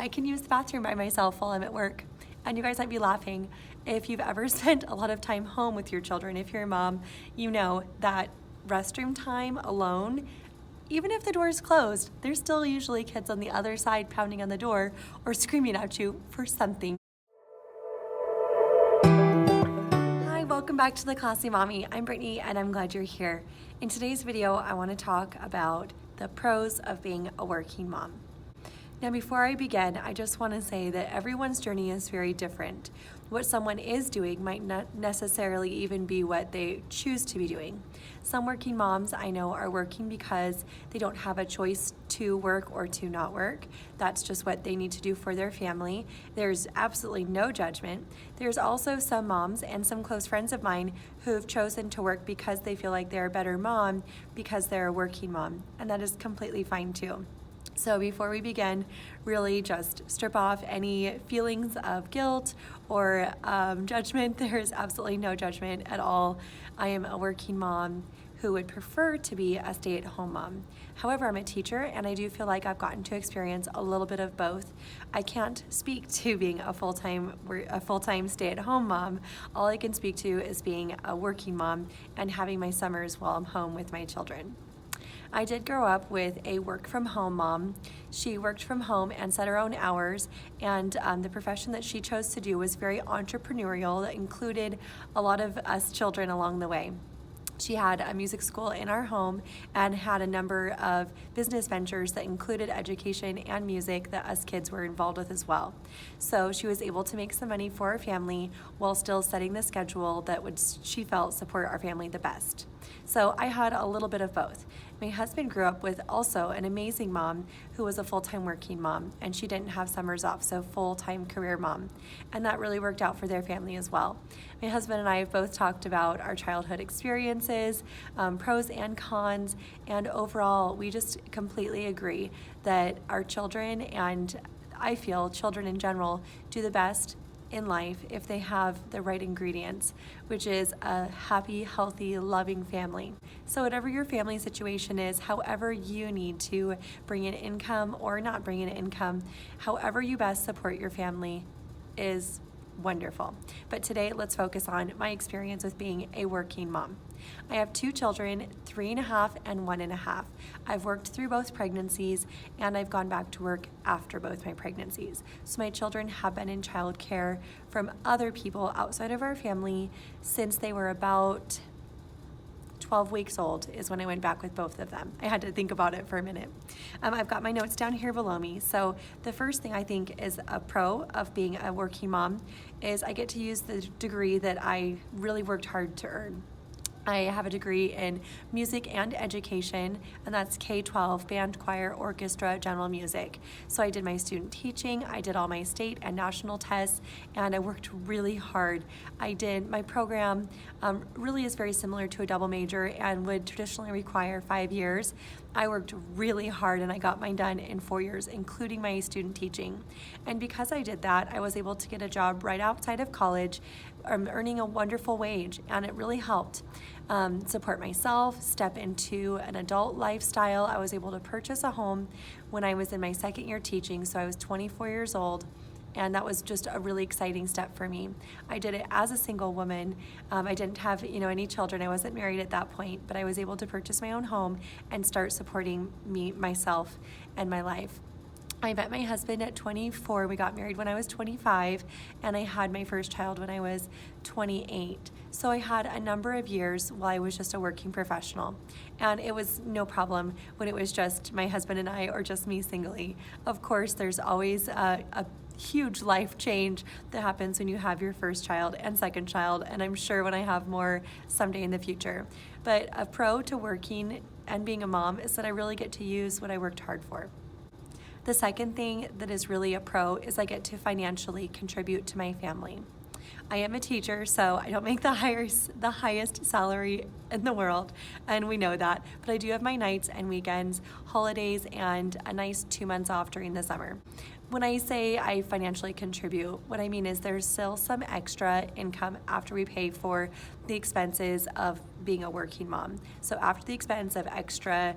I can use the bathroom by myself while I'm at work. And you guys might be laughing. If you've ever spent a lot of time home with your children, if you're a mom, you know that restroom time alone, even if the door is closed, there's still usually kids on the other side pounding on the door or screaming at you for something. Hi, welcome back to The Classy Mommy. I'm Brittany and I'm glad you're here. In today's video, I want to talk about the pros of being a working mom. Now, before I begin, I just want to say that everyone's journey is very different. What someone is doing might not necessarily even be what they choose to be doing. Some working moms I know are working because they don't have a choice to work or to not work. That's just what they need to do for their family. There's absolutely no judgment. There's also some moms and some close friends of mine who've chosen to work because they feel like they're a better mom because they're a working mom, and that is completely fine too. So before we begin, really just strip off any feelings of guilt or judgment. There is absolutely no judgment at all. I am a working mom who would prefer to be a stay-at-home mom. However, I'm a teacher and I do feel like I've gotten to experience a little bit of both. I can't speak to being a full-time stay-at-home mom. All I can speak to is being a working mom and having my summers while I'm home with my children. I did grow up with a work-from-home mom. She worked from home and set her own hours, and the profession that she chose to do was very entrepreneurial. That included a lot of us children along the way. She had a music school in our home and had a number of business ventures that included education and music that us kids were involved with as well. So she was able to make some money for our family while still setting the schedule that would, she felt, support our family the best. So I had a little bit of both. My husband grew up with also an amazing mom who was a full-time working mom, and she didn't have summers off, so full-time career mom. And that really worked out for their family as well. My husband and I have both talked about our childhood experiences, pros and cons, and overall, we just completely agree that our children, and I feel children in general, do the best in life if they have the right ingredients, which is a happy, healthy, loving family. So whatever your family situation is, however you need to bring in income or not bring in income, however you best support your family is wonderful. But today, let's focus on my experience with being a working mom. I have two children, 3.5 and 1.5. I've worked through both pregnancies and I've gone back to work after both my pregnancies. So my children have been in childcare from other people outside of our family since they were about 12 weeks old is when I went back with both of them. I had to think about it for a minute. I've got my notes down here below me. So the first thing I think is a pro of being a working mom is I get to use the degree that I really worked hard to earn. I have a degree in music and education, and that's K-12, band, choir, orchestra, general music. So I did my student teaching, I did all my state and national tests, and I worked really hard. My program really is very similar to a double major and would traditionally require 5 years. I worked really hard and I got mine done in 4 years, including my student teaching. And because I did that, I was able to get a job right outside of college, earning a wonderful wage, and it really helped support myself, step into an adult lifestyle. I was able to purchase a home when I was in my second year teaching, so I was 24 years old. And that was just a really exciting step for me. I did it as a single woman. I didn't have, any children. I wasn't married at that point, but I was able to purchase my own home and start supporting myself, and my life. I met my husband at 24. We got married when I was 25, and I had my first child when I was 28. So I had a number of years while I was just a working professional, and it was no problem when it was just my husband and I or just me singly. Of course, there's always a huge life change that happens when you have your first child and second child, and I'm sure when I have more someday in the future. But a pro to working and being a mom is that I really get to use what I worked hard for. The second thing that is really a pro is I get to financially contribute to my family. I am a teacher, so I don't make the highest salary in the world, and we know that, but I do have my nights and weekends, holidays, and a nice 2 months off during the summer. When I say I financially contribute, what I mean is there's still some extra income after we pay for the expenses of being a working mom. So after the expense of extra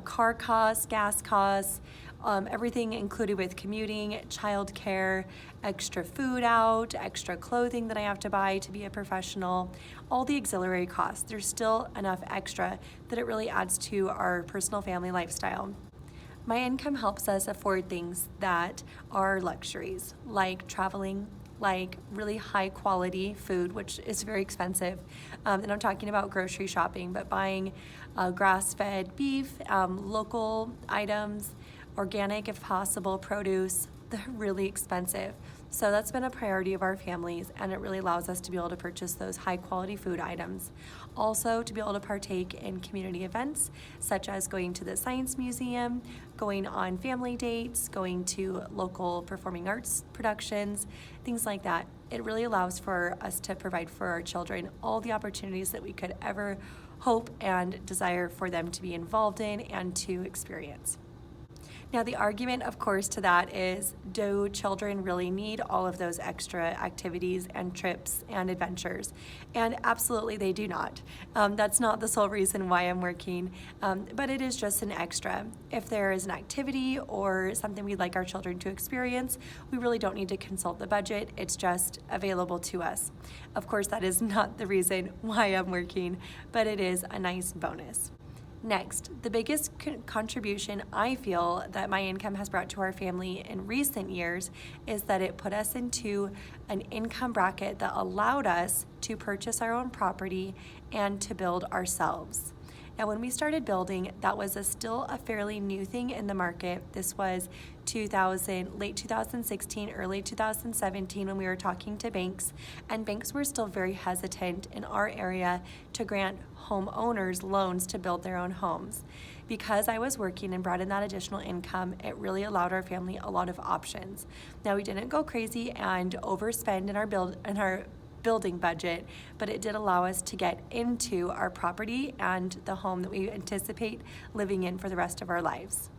car costs, gas costs, everything included with commuting, childcare, extra food out, extra clothing that I have to buy to be a professional, all the auxiliary costs. There's still enough extra that it really adds to our personal family lifestyle. My income helps us afford things that are luxuries, like traveling, like really high quality food, which is very expensive. And I'm talking about grocery shopping, but buying grass-fed beef, local items, organic if possible, produce, they're really expensive. So that's been a priority of our families, and it really allows us to be able to purchase those high quality food items. Also, to be able to partake in community events such as going to the Science Museum, going on family dates, going to local performing arts productions, things like that. It really allows for us to provide for our children all the opportunities that we could ever hope and desire for them to be involved in and to experience. Now, the argument, of course, to that is, do children really need all of those extra activities and trips and adventures? And absolutely they do not. That's not the sole reason why I'm working, but it is just an extra. If there is an activity or something we'd like our children to experience, we really don't need to consult the budget. It's just available to us. Of course, that is not the reason why I'm working, but it is a nice bonus. Next, the biggest contribution I feel that my income has brought to our family in recent years is that it put us into an income bracket that allowed us to purchase our own property and to build ourselves. Now, when we started building, that was still a fairly new thing in the market. This was late 2016, early 2017 when we were talking to banks, and banks were still very hesitant in our area to grant homeowners loans to build their own homes. Because I was working and brought in that additional income, it really allowed our family a lot of options. Now, we didn't go crazy and overspend in our building budget, but it did allow us to get into our property and the home that we anticipate living in for the rest of our lives.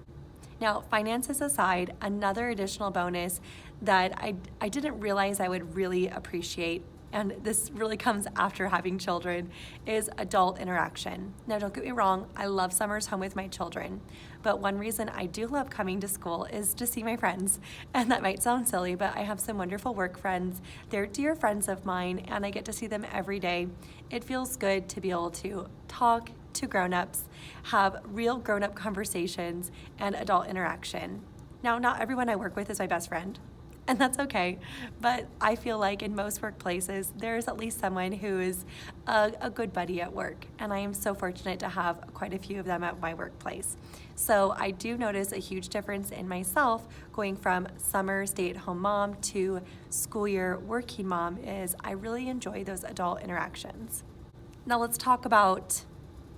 Now, finances aside, another additional bonus that I didn't realize I would really appreciate, and this really comes after having children, is adult interaction. Now, don't get me wrong, I love summers home with my children, but one reason I do love coming to school is to see my friends. And that might sound silly, but I have some wonderful work friends. They're dear friends of mine, and I get to see them every day. It feels good to be able to talk to grown-ups, have real grown-up conversations, and adult interaction. Now, not everyone I work with is my best friend, and that's okay, but I feel like in most workplaces, there's at least someone who is a good buddy at work, and I am so fortunate to have quite a few of them at my workplace. So I do notice a huge difference in myself going from summer stay-at-home mom to school year working mom is I really enjoy those adult interactions. Now let's talk about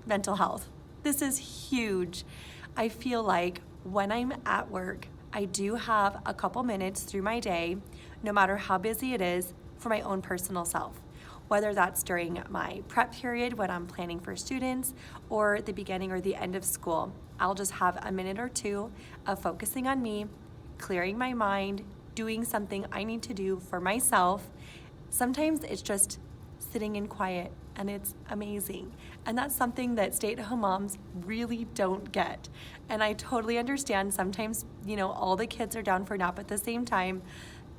mental health. This is huge. I feel like when I'm at work, I do have a couple minutes through my day, no matter how busy it is, for my own personal self. Whether that's during my prep period when I'm planning for students or the beginning or the end of school, I'll just have a minute or two of focusing on me, clearing my mind, doing something I need to do for myself. Sometimes it's just sitting in quiet, and it's amazing. And that's something that stay-at-home moms really don't get. And I totally understand sometimes, all the kids are down for a nap at the same time.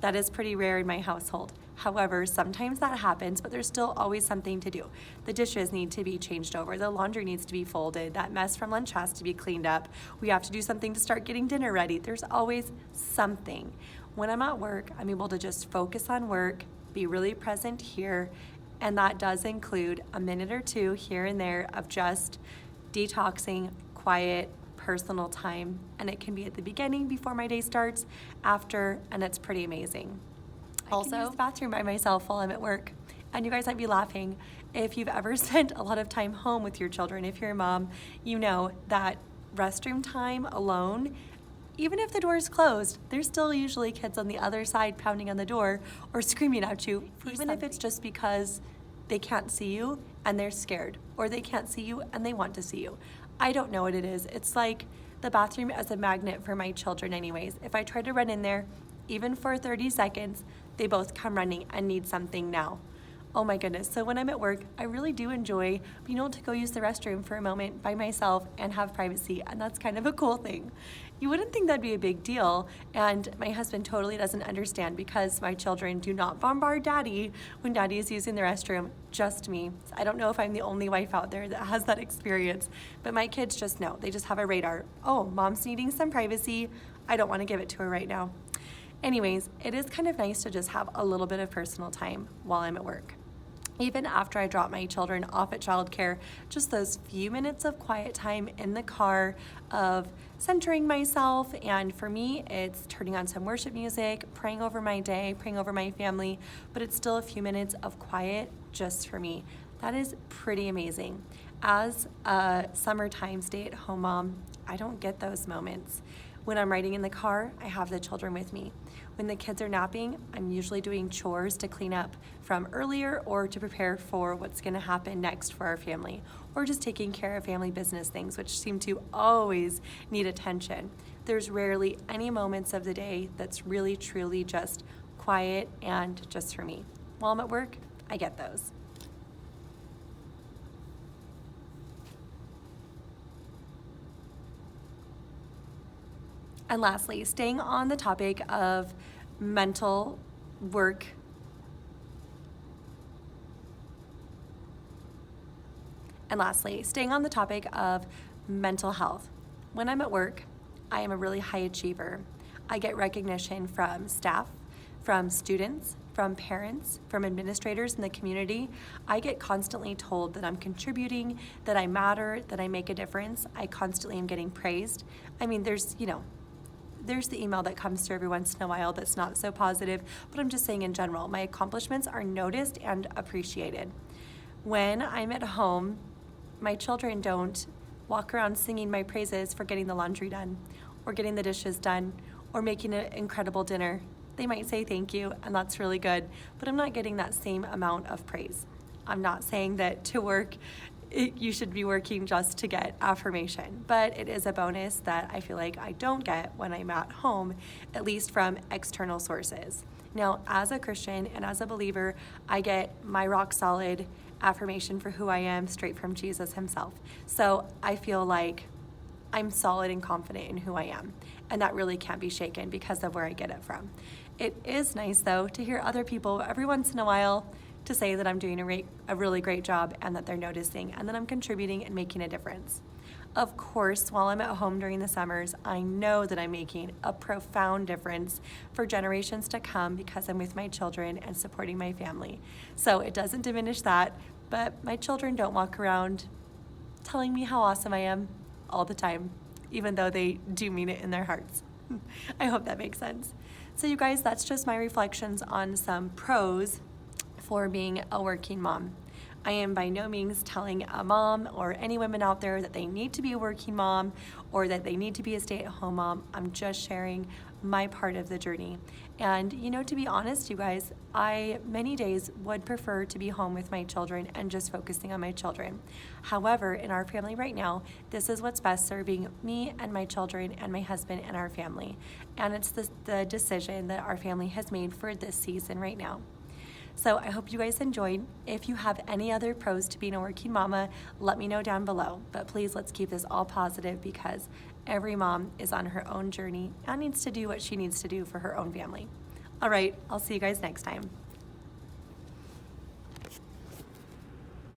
That is pretty rare in my household. However, sometimes that happens, but there's still always something to do. The dishes need to be changed over. The laundry needs to be folded. That mess from lunch has to be cleaned up. We have to do something to start getting dinner ready. There's always something. When I'm at work, I'm able to just focus on work, be really present here, and that does include a minute or two here and there of just detoxing, quiet, personal time. And it can be at the beginning before my day starts, after, and it's pretty amazing. Also, I can use the bathroom by myself while I'm at work. And you guys might be laughing. If you've ever spent a lot of time home with your children, if you're a mom, you know that restroom time alone, even if the door is closed, there's still usually kids on the other side pounding on the door or screaming at you, even if it's just because they can't see you and they're scared, or they can't see you and they want to see you. I don't know what it is. It's like the bathroom as a magnet for my children anyways. If I try to run in there, even for 30 seconds, they both come running and need something now. Oh my goodness. So when I'm at work, I really do enjoy being able to go use the restroom for a moment by myself and have privacy, and that's kind of a cool thing. You wouldn't think that'd be a big deal, and my husband totally doesn't understand because my children do not bombard daddy when daddy is using the restroom, just me. I don't know if I'm the only wife out there that has that experience, but my kids just know. They just have a radar. Oh, mom's needing some privacy. I don't want to give it to her right now. Anyways, it is kind of nice to just have a little bit of personal time while I'm at work. Even after I drop my children off at childcare, just those few minutes of quiet time in the car of centering myself, and for me, it's turning on some worship music, praying over my day, praying over my family, but it's still a few minutes of quiet just for me. That is pretty amazing. As a summertime stay-at-home mom, I don't get those moments. When I'm riding in the car, I have the children with me. When the kids are napping, I'm usually doing chores to clean up from earlier or to prepare for what's gonna happen next for our family, or just taking care of family business things, which seem to always need attention. There's rarely any moments of the day that's really, truly just quiet and just for me. While I'm at work, I get those. And lastly, staying on the topic of mental work, mental health. When I'm at work, I am a really high achiever. I get recognition from staff, from students, from parents, from administrators in the community. I get constantly told that I'm contributing, that I matter, that I make a difference. I constantly am getting praised. I mean, there's the email that comes through every once in a while that's not so positive, but I'm just saying in general, my accomplishments are noticed and appreciated. When I'm at home, my children don't walk around singing my praises for getting the laundry done, or getting the dishes done, or making an incredible dinner. They might say thank you, and that's really good, but I'm not getting that same amount of praise. I'm not saying that to work, you should be working just to get affirmation, but it is a bonus that I feel like I don't get when I'm at home, at least from external sources. Now, as a Christian and as a believer, I get my rock solid affirmation for who I am straight from Jesus himself. So I feel like I'm solid and confident in who I am, and that really can't be shaken because of where I get it from. It is nice, though, to hear other people every once in a while to say that I'm doing a really great job and that they're noticing and that I'm contributing and making a difference. Of course, while I'm at home during the summers, I know that I'm making a profound difference for generations to come because I'm with my children and supporting my family. So it doesn't diminish that, but my children don't walk around telling me how awesome I am all the time, even though they do mean it in their hearts. I hope that makes sense. So you guys, that's just my reflections on some pros for being a working mom. I am by no means telling a mom or any women out there that they need to be a working mom or that they need to be a stay-at-home mom. I'm just sharing my part of the journey. And to be honest, you guys, I many days would prefer to be home with my children and just focusing on my children. However, in our family right now, this is what's best serving me and my children and my husband and our family. And it's the decision that our family has made for this season right now. So I hope you guys enjoyed. If you have any other pros to being a working mama, let me know down below. But please, let's keep this all positive because every mom is on her own journey and needs to do what she needs to do for her own family. All right, I'll see you guys next time.